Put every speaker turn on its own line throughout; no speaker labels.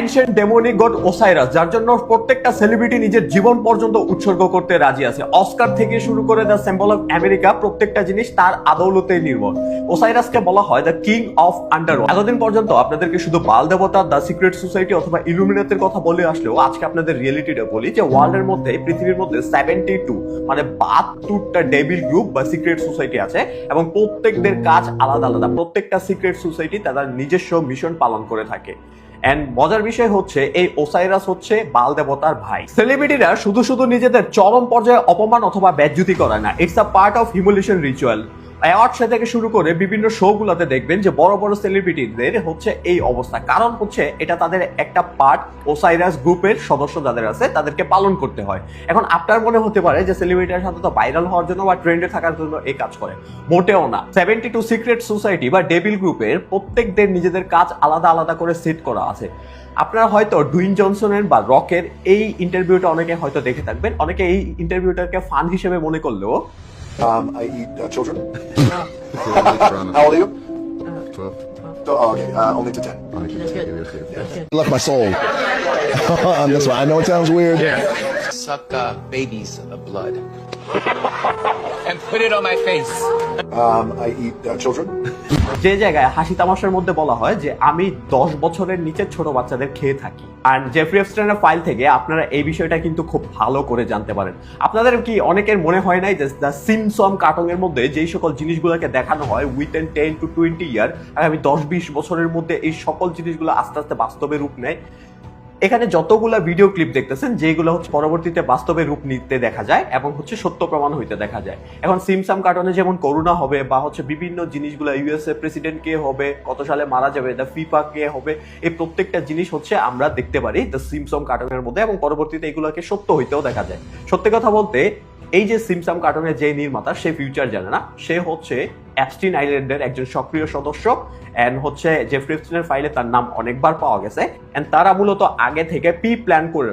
Ancient demonic god ওসাইরাস, যার জন্য প্রত্যেকটা সেলিব্রিটি নিজের জীবন পর্যন্ত উৎসর্গ করতে রাজি আছে। অস্কার থেকে শুরু করে দ্য সিম্বল অফ আমেরিকা, প্রত্যেকটা জিনিস তার আদৌলতে নির্ভর। ওসাইরাসকে বলা হয় দ্য কিং অফ আন্ডারওয়ার্ল্ড। এতদিন পর্যন্ত আপনাদেরকে শুধু বাল দেবতা, দ্য সিক্রেট সোসাইটি অথবা ইলুমিনাতির কথা বলে আসলেও আজকে আপনাদের রিয়েলিটিটা বলি যে ওয়ার্ল্ডের মধ্যে, পৃথিবীর মধ্যে 72 মানে 72টা ডেভিল গ্রুপ বা সিক্রেট সোসাইটি আছে এবং প্রত্যেকদের কাজ আলাদা আলাদা। প্রত্যেকটা সিক্রেট সোসাইটি তাদের নিজস্ব মিশন পালন করে থাকে। এন্ড মজার বিষয় হচ্ছে এই ওসাইরাস হচ্ছে বাল দেবতার ভাই। সেলিব্রিটিরা শুধু শুধু নিজেদের চরম পর্যায়ে অপমান অথবা বেজ্জতি করে না, it's a part of humiliation ritual. Award show থেকে শুরু করে বিভিন্ন শো গুলাতে দেখবেন যে বড় বড় সেলিব্রিটিদের হচ্ছে এই অবস্থা। কারণ হচ্ছে এটা তাদের একটা পার্ট, ওসাইরাস গ্রুপের সদস্য যাদের আছে তাদেরকে পালন করতে হয়। এখন আপনার মনে হতে পারে যে সেলিব্রিটির সাথে তো ভাইরাল হওয়ার জন্য বা ট্রেন্ডে থাকার জন্য এই কাজ করে, মোটেও না। 72 সিক্রেট সোসাইটি বা ডেভিল গ্রুপের প্রত্যেকদের নিজেদের কাজ আলাদা আলাদা করে সেট করা আছে। আপনারা হয়তো ডুইন জনসনের বা রকের এই ইন্টারভিউটা অনেকে হয়তো দেখে থাকবেন। অনেকে এই ইন্টারভিউটাকে ফান হিসেবে মনে করলেও
I eat children. How old are you?
12.
Oh, okay, only to 10.
That's good.
Left my soul. That's why I know it sounds weird.
Suck babies' blood and put it on my face.
I eat children.
যে জায়গায় হাসি তামাশার মধ্যে বলা হয় যে আমি 10 বছরের নিচে ছোট বাচ্চাদের খেয়ে থাকি। আর জেফরি এপস্টাইনের ফাইল থেকে আপনারা এই বিষয়টা কিন্তু খুব ভালো করে জানতে পারেন। আপনাদের কি অনেকের মনে হয় নাই যে দ্য সিম্পসন কার্টুনের মধ্যে যেই সকল জিনিসগুলোকে দেখানো হয় উইথিন 10 to 20 ইয়ার, আগামী 10-20 বছরের মধ্যে এই সকল জিনিসগুলো আস্তে আস্তে বাস্তবে রূপ নেয়। এখানে যতগুলা ভিডিও ক্লিপ দেখতেছেন যেগুলো হচ্ছে পরবর্তীতে বাস্তবে রূপ নিতে দেখা যায় এবং হচ্ছে সত্য প্রমাণ হইতে দেখা যায়। এখন সিমসাম কার্টুনে যেমন করোনা হবে বা হচ্ছে বিভিন্ন জিনিসগুলো, ইউএসএ প্রেসিডেন্ট কে হবে, কত সালে মারা যাবে, দ্য ফিফা কে হবে, এই প্রত্যেকটা জিনিস হচ্ছে আমরা দেখতে পারি দ্য সিমসম কার্টুনের মধ্যে এবং পরবর্তীতে এগুলোকে সত্য হইতেও দেখা যায়। সত্যি কথা বলতে এই যে সিমসাম কার্টুনের যে নির্মাতা, সে ফিউচার জানে না, সে হচ্ছে অ্যাপস্টিন আইল্যান্ডের একজন সক্রিয় সদস্য। এন্ড হচ্ছে জেফরি এপস্টাইনের ফাইলে তার নাম অনেকবার পাওয়া গেছে। এন্ড তারা মূলত আগে থেকে প্ল্যান করে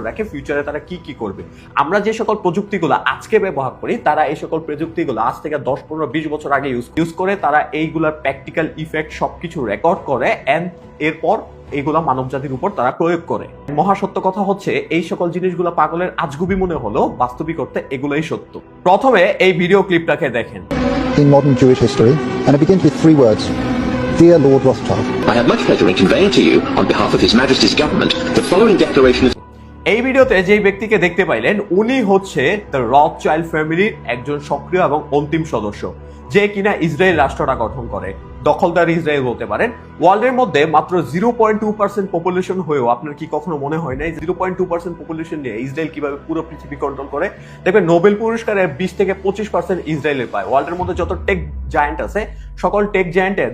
রাখে ফিউচারে তারা কি কি করবে। আমরা যে সকল প্রযুক্তিগুলো আজকে ব্যবহার করি, তারা এই সকল প্রযুক্তিগুলো আজ থেকে 10-15-20 বছর আগে ইউজ করে তারা এইগুলার প্র্যাকটিক্যাল ইফেক্ট সবকিছু রেকর্ড করে এন্ড এরপর এইগুলা মানব জাতির উপর তারা প্রয়োগ করে। মহাসত্য কথা হচ্ছে এই সকল জিনিসগুলো পাগলের আজগুবি মনে হলেও বাস্তবিক অর্থে এগুলোই সত্য। প্রথমে এই ভিডিও ক্লিপটাকে দেখেন।
In modern Jewish history, and it begins with 3 words. Dear Lord Rothschild.
I have much pleasure in conveying to you, on behalf of His Majesty's government, the following declaration of...
এই ভিডিওতে যে ব্যক্তিকে দেখতে পাইলেন উনি হচ্ছে the Rothschild ফ্যামিলির একজন সক্রিয় এবং অন্তিম সদস্য, যে কিনা ইসরায়েল রাষ্ট্রটা গঠন করে। দখলদার ইসরায়েল বলতে পারেন। ওয়ার্ল্ডের মধ্যে মাত্র 0.2% পপুলেশন হয়েও আপনার কি কখনো মনে হয় না 0.2% পপুলেশন নিয়ে ইসরায়েল কিভাবে পুরো পৃথিবী কন্ট্রোল করে? দেখবেন নোবেল পুরস্কারে 20-25% ইসরায়েলের পায়। ওয়ার্ল্ডের মধ্যে যত টেক জায়ান্ট আছে সকল টেক জায়ান্টের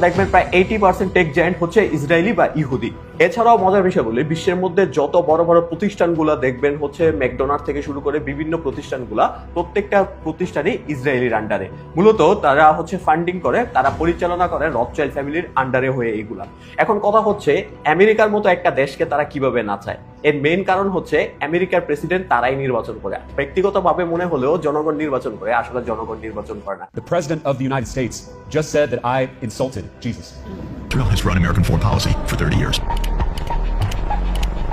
দেখবেন প্রায় 80% টেক জায়ান্ট হচ্ছে ইসরায়েলি বা ইহুদি। এছাড়াও মজার বিষয় বলি, বিশ্বের মধ্যে যত বড় বড় প্রতিষ্ঠানগুলো দেখবেন হচ্ছে ম্যাকডোনাল্ড থেকে শুরু করে বিভিন্ন প্রতিষ্ঠানগুলা, প্রত্যেকটা প্রতিষ্ঠানই ইসরায়েলির আন্ডারে। মূলত তারা হচ্ছে ফান্ডিং করে, তারা পরিচালনা করে রথচাইল্ড ফ্যামিলির আন্ডারে হয়ে এইগুলা। এখন কথা হচ্ছে আমেরিকার মতো একটা দেশকে তারা কিভাবে নাচায়? এর মেইন কারণ হচ্ছে আমেরিকার প্রেসিডেন্ট তারাই নির্বাচন করে। ব্যক্তিগতভাবে মনে হলেও জনগণ নির্বাচন করে, আসলে জনগণ নির্বাচন করে না।
The President of the United States just said that I insulted Jesus.
Israel has run American foreign policy for 30 years.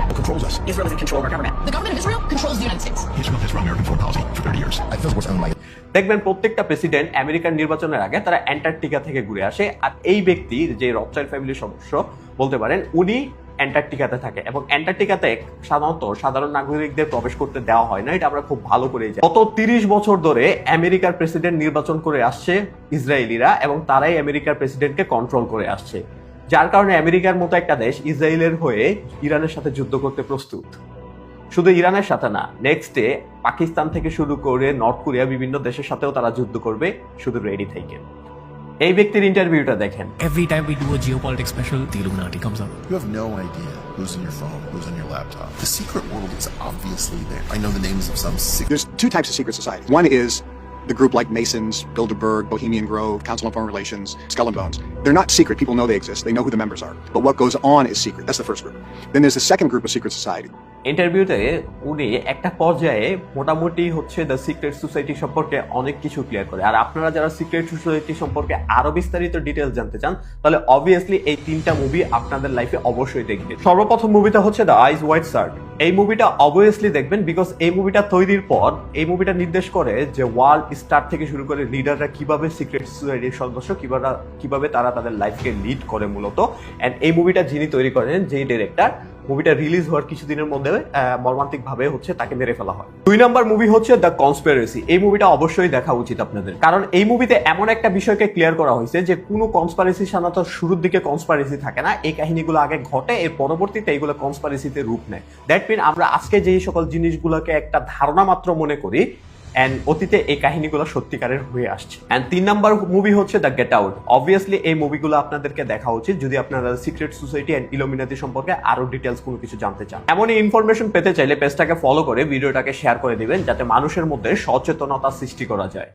Who controls us?
Israel is in control of our government. The government of Israel controls the United States.
Israel has run American foreign policy for 30 years.
I feel what's owned by
দেখবেন প্রত্যেকটা president আমেরিকার নির্বাচনের আগে তারা Antarctica থেকে ঘুরে আসে। আর এই ব্যক্তি যে রথচাইল্ড ফ্যামিলির সদস্য বলতে পারেন, উনি অ্যান্টার্কটিকাতে থাকে এবং অ্যান্টার্কটিকাতে সাধারণত সাধারণ নাগরিকদের প্রবেশ করতে দেওয়া হয় না। এটা আমরা খুব ভালো করে জানি। গত 30 বছর ধরে আমেরিকার প্রেসিডেন্ট নির্বাচন করে আসছে ইসরায়েলিরা এবং তারাই আমেরিকার প্রেসিডেন্টকে কন্ট্রোল করে আসছে, যার কারণে আমেরিকার মতো একটা দেশ ইসরায়েলের হয়ে ইরানের সাথে যুদ্ধ করতে প্রস্তুত। শুধু ইরানের সাথে না, নেক্সট ডে পাকিস্তান থেকে শুরু করে নর্থ কোরিয়া বিভিন্ন দেশের সাথেও তারা যুদ্ধ করবে, শুধু রেডি থেকে। এই ব্যক্তির ইন্টারভিউটা দেখেন।
Every time we do a geopolitics special, the Illuminati comes up.
You have no idea who's in your phone, who's on your laptop. The secret world is obviously there. I know the names of some
There's 2 types of secret society. One is the group like Masons, Bilderberg, Bohemian Grove, Council on Foreign Relations, Skull and Bones. They're not secret. People know they exist. They know who the members are. But what goes on is secret. That's the first group. Then there's the second group of secret society.
ইন্টারভিউতে উনি একটা পর্যায়ে মোটামুটি হচ্ছে the secret society সম্পর্কে অনেক কিছু clear করে। আর আপনারা যারা সিক্রেট সোসাইটি সম্পর্কে আরো বিস্তারিত ডিটেলস জানতে চান তাহলে অবভিয়াসলি এই 3টা মুভি আপনাদের লাইফে অবশ্যই দেখবেন। সর্বপ্রথম মুভিটা হচ্ছে দ্য আইজ হোয়াইট শার্ট। এই মুভিটা অবভিয়াসলি দেখবেন বিকজ এই মুভিটা তৈরির পর এই মুভিটা নির্দেশ করে যে ওয়ার্ল্ড স্টার থেকে শুরু করে লিডাররা কিভাবে সিক্রেট সোসাইটির সদস্য কিভাবে তারা তাদের লাইফকে লিড করে মূলত। এন্ড এই মুভিটা যিনি তৈরি করেন, যেই ডিরেক্টর, মুভিটা রিলিজ হওয়ার কিছুদিনের মধ্যে মর্মান্তিক ভাবে হচ্ছে তাকে মেরে ফেলা হয়। 2 নম্বর মুভি হচ্ছে দ্য কনস্পিরেসি। এই মুভিটা অবশ্যই দেখা উচিত আপনাদের, কারণ এই মুভিতে এমন একটা বিষয়কে ক্লিয়ার করা হয়েছে যে কোনো কনস্পিরেসি সাধারণত শুরুর দিকে কনস্পিরেসি থাকে না, এই কাহিনীগুলো আগে ঘটে, এর পরবর্তীতে এইগুলো কনস্পিরেসিতে রূপ নেয়। দ্যাট মিন আমরা আজকে যেই সকল জিনিসগুলোকে একটা ধারণা মাত্র মনে করি এন্ড অতীতে এই কাহিনীগুলো সত্যিকারের হয়ে আসছে। এন্ড 3 নাম্বার মুভি হচ্ছে দ্য গেট আউট। অবভিয়াসলি এই মুভিগুলো আপনাদেরকে দেখা উচিত যদি আপনারা সিক্রেট সোসাইটি এন্ড ইলুমিনাতি সম্পর্কে আরো ডিটেলস কোনো কিছু জানতে চান। এমনই ইনফরমেশন পেতে চাইলে পেজটাকে ফলো করে ভিডিওটাকে শেয়ার করে দিবেন যাতে মানুষের মধ্যে সচেতনতা সৃষ্টি করা যায়।